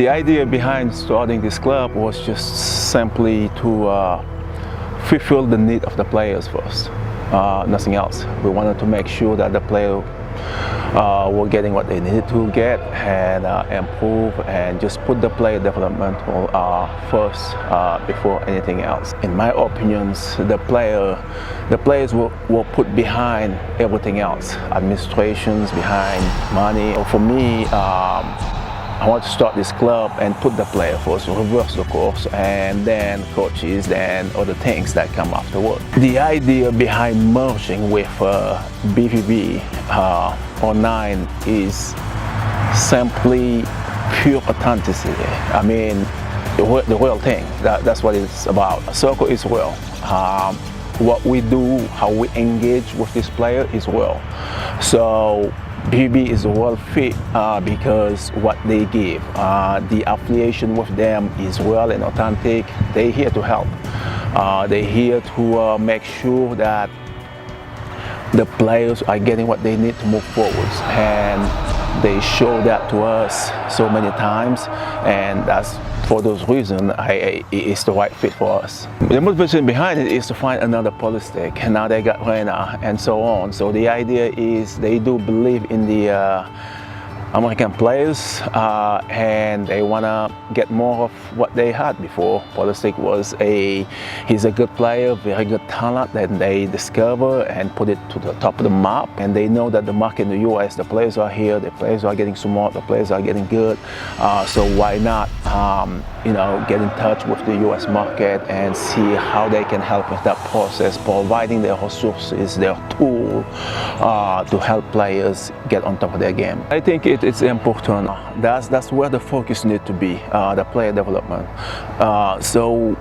The idea behind starting this club was just simply to fulfill the need of the players first, nothing else. We wanted to make sure that the players were getting what they needed to get and improve and just put the player development first before anything else. In my opinions, the players were put behind everything else, administrations behind money. For me, I want to start this club and put the player first, reverse the course, and then coaches, then other things that come afterward. The idea behind merging with BVB or 9 is simply pure authenticity. I mean, the real thing. That's what it's about. Soccer is real. What we do, how we engage with this player is real. So BB is well fit because what they give, the affiliation with them is well and authentic. They're here to help. They're here to make sure that the players are getting what they need to move forwards, and they show that to us so many times, and that's for those reasons it's the right fit for us. The motivation behind it is to find another politic, and now they got Reina and so on. So the idea is they do believe in the American players and they want to get more of what they had before. Politic he's a good player, very good talent that they discover and put it to the top of the map, and they know that the market in the US, the players are here, the players are getting smart, the players are getting good, so why not get in touch with the US market and see how they can help with that process, providing their resources, their tool to help players get on top of their game. I think it's important. That's where the focus needs to be, the player development. So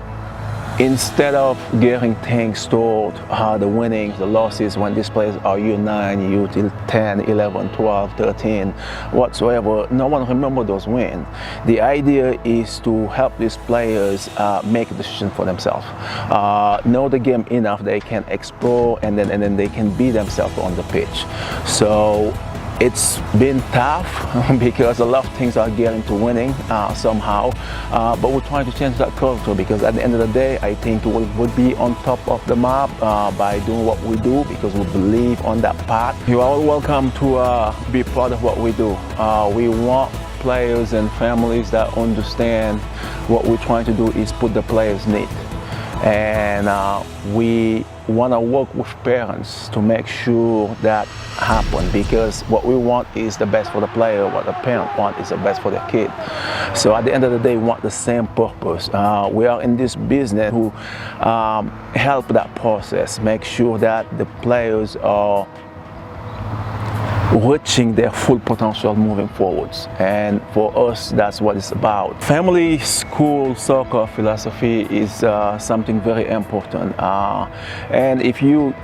instead of getting things toward the winnings, the losses, when these players are U9, U10, 11, 12, 13, whatsoever, no one remembers those wins. The idea is to help these players make a decision for themselves. Know the game enough, they can explore, and then they can be themselves on the pitch. So it's been tough because a lot of things are getting to winning somehow, but we're trying to change that culture, because at the end of the day, I think we would be on top of the map by doing what we do, because we believe on that path. You are all welcome to be part of what we do. We want players and families that understand what we're trying to do is put the players' need. And we want to work with parents to make sure that happens, because what we want is the best for the player, what the parent wants is the best for the kid. So at the end of the day, we want the same purpose. We are in this business to help that process, make sure that the players are reaching their full potential moving forwards, and for us that's what it's about. Family school soccer philosophy is something very important, and if you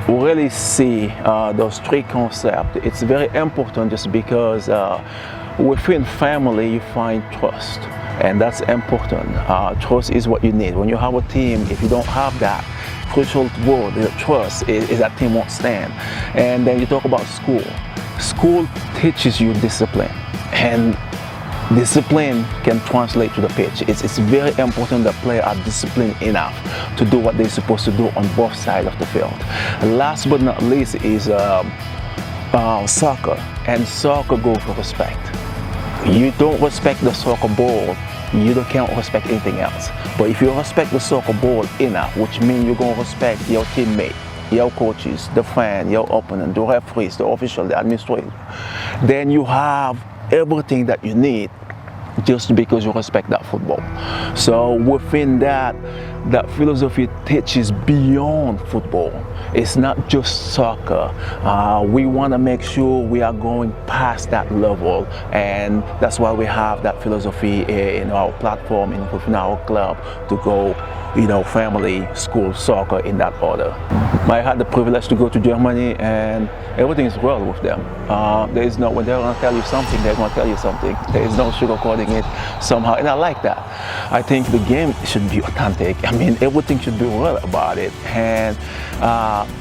really see those three concepts, it's very important, just because within family you find trust, and that's important. Trust is what you need. When you have a team, if you don't have that crucial word, the trust, is that team won't stand. And then you talk about school. School teaches you discipline, and discipline can translate to the pitch. It's very important that players are disciplined enough to do what they're supposed to do on both sides of the field. Last but not least is soccer, and soccer goes for respect. You don't respect the soccer ball, you can't respect anything else. But if you respect the soccer ball enough, which means you're going to respect your teammate, your coaches, the fan, your opponent, the referees, the official, the administrator, then you have everything that you need, just because you respect that football. So within that philosophy teaches beyond football. It's not just soccer. We want to make sure we are going past that level, and that's why we have that philosophy in our platform, within our club, to go, family, school, soccer, in that order. I had the privilege to go to Germany, and everything is well with them. There is no, when they're going to tell you something, they're going to tell you something. There is no sugarcoating it somehow, and I like that. I think the game should be authentic. I mean, everything should be real about it, and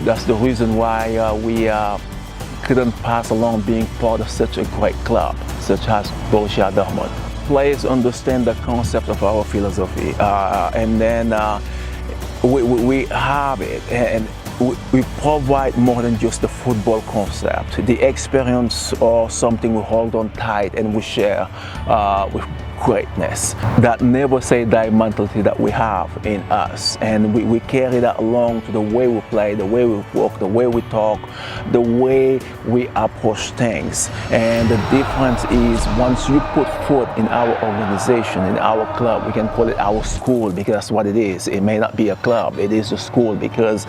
that's the reason why we couldn't pass along being part of such a great club, such as Borussia Dortmund. players understand the concept of our philosophy, and then we have it, and we provide more than just the football concept, the experience, or something we hold on tight and we share with greatness. That never say die mentality that we have in us, and we carry that along to the way we play, the way we walk, the way we talk, the way we approach things. And the difference is, once you put foot in our organization, in our club, we can call it our school, because that's what it is. It may not be a club, it is a school, because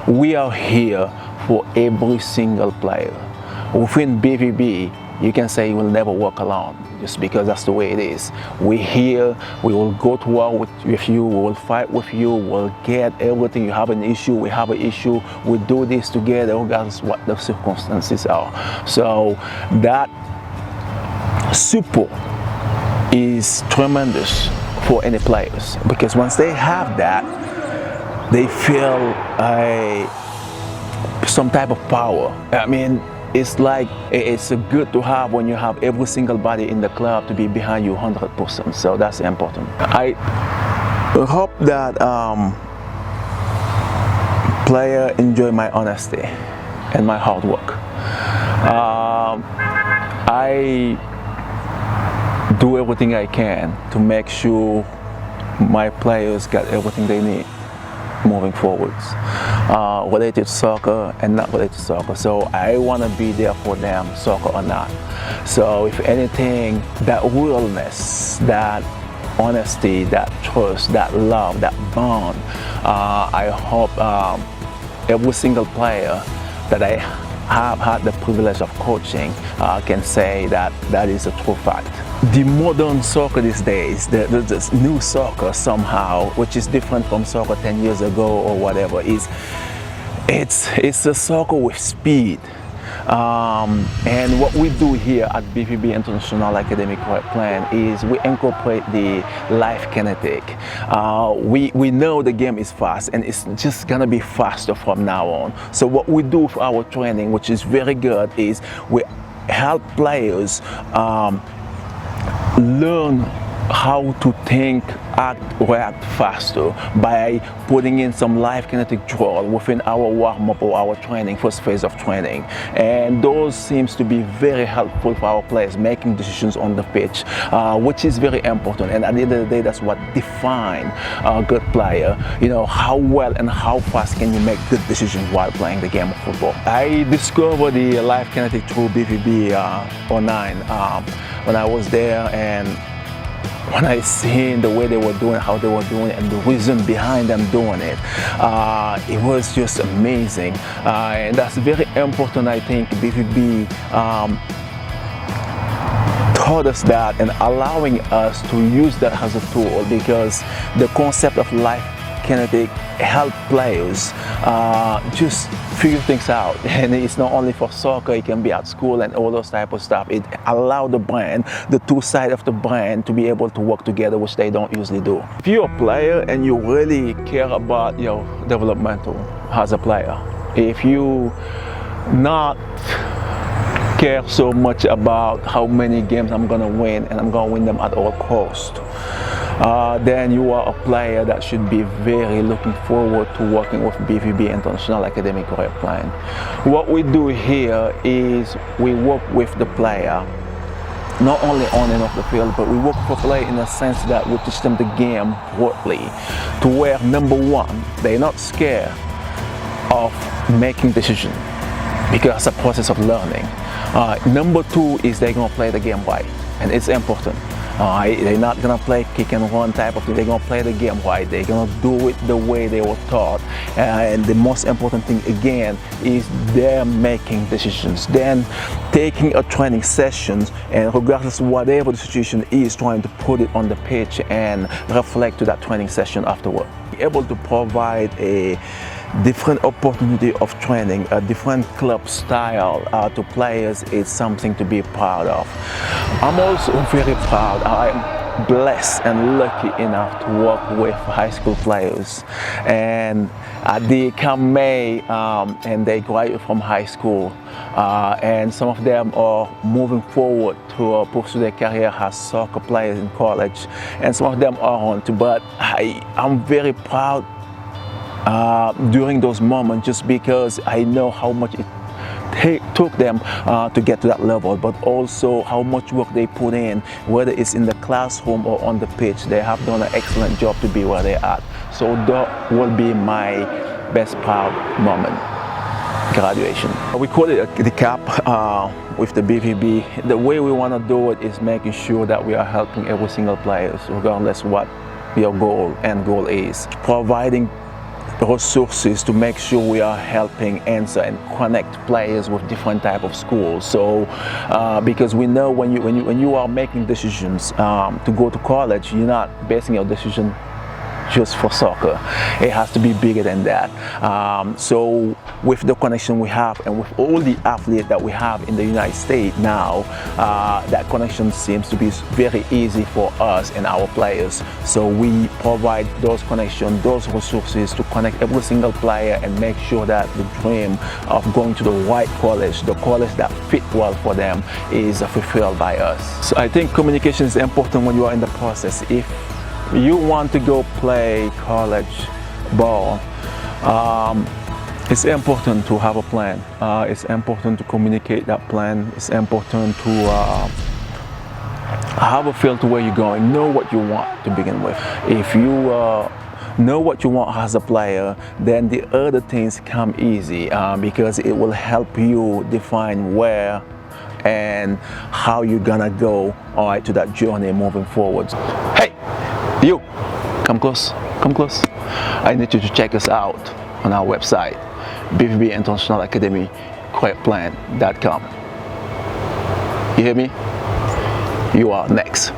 we are here for every single player. Within BVB, you can say you will never walk alone, just because that's the way it is. We're here, we will go to war with you, we will fight with you, we'll get everything. You have an issue, we have an issue, we do this together regardless what the circumstances are. So that support is tremendous for any players, because once they have that, they feel some type of power. I mean, it's like, it's good to have when you have every single body in the club to be behind you 100%. So that's important. I hope that player enjoy my honesty and my hard work. I do everything I can to make sure my players get everything they need moving forwards, related to soccer and not related to soccer. So I want to be there for them, soccer or not. So if anything, that realness, that honesty, that trust, that love, that bond, I hope every single player that I have had the privilege of coaching can say that that is a true fact. The modern soccer these days, the new soccer somehow, which is different from soccer 10 years ago or whatever, it's a soccer with speed. And what we do here at BVB International Academic Plan is we incorporate the life kinetic. We know the game is fast, and it's just gonna be faster from now on. So what we do for our training, which is very good, is we help players learn how to think, act, react faster by putting in some live kinetic drill within our warm-up or our training, first phase of training. And those seems to be very helpful for our players making decisions on the pitch, which is very important. And at the end of the day, that's what defines a good player. You know, how well and how fast can you make good decisions while playing the game of football. I discovered the live kinetic through BVB 09 when I was there, and when I seen the way they were doing, how they were doing it, and the reason behind them doing it, it was just amazing. And that's very important. I think BVB taught us that and allowing us to use that as a tool, because the concept of life kinetic help players just figure things out. And it's not only for soccer, it can be at school and all those type of stuff. It allows the brain, the two sides of the brain, to be able to work together, which they don't usually do. If you're a player and you really care about your developmental as a player, if you not care so much about how many games I'm gonna win and I'm gonna win them at all cost, then you are a player that should be very looking forward to working with BVB International Academic Career Plan. What we do here is we work with the player, not only on and off the field, but we work with the player in a sense that we teach them the game broadly, to where, number one, they're not scared of making decisions, because it's a process of learning. Number two is they're going to play the game right, and it's important. They're not going to play kick and run type of thing. They're going to play the game right. They're going to do it the way they were taught. And the most important thing, again, is they're making decisions. Then taking a training session, and regardless of whatever the situation is, trying to put it on the pitch and reflect to that training session afterward. Be able to provide a different opportunity of training, a different club style to players is something to be proud of. I'm also very proud. blessed and lucky enough to work with high school players, and they come May and they graduate from high school, and some of them are moving forward to pursue their career as soccer players in college, and some of them aren't. But I'm very proud during those moments, just because I know how much it took them to get to that level, but also how much work they put in, whether it's in the classroom or on the pitch. They have done an excellent job to be where they're at. So that will be my best proud moment. Graduation. We call it the cap with the BVB. The way we want to do it is making sure that we are helping every single player, regardless what your end goal is. Providing resources to make sure we are helping answer and connect players with different type of schools. So because we know when you are making decisions to go to college, you're not basing your decision just for soccer. It has to be bigger than that. So with the connection we have and with all the athletes that we have in the United States now, that connection seems to be very easy for us and our players. So we provide those connections, those resources to connect every single player and make sure that the dream of going to the right college, the college that fit well for them, is fulfilled by us. So I think communication is important when you are in the process. If you want to go play college ball, it's important to have a plan. It's important to communicate that plan. It's important to have a feel to where you're going. Know what you want to begin with. If you know what you want as a player, then the other things come easy because it will help you define where and how you're gonna go, all right, to that journey moving forward. Hey, you, come close, come close. I need you to check us out on our website, BVB International Academy, careerplan.com. You hear me? You are next.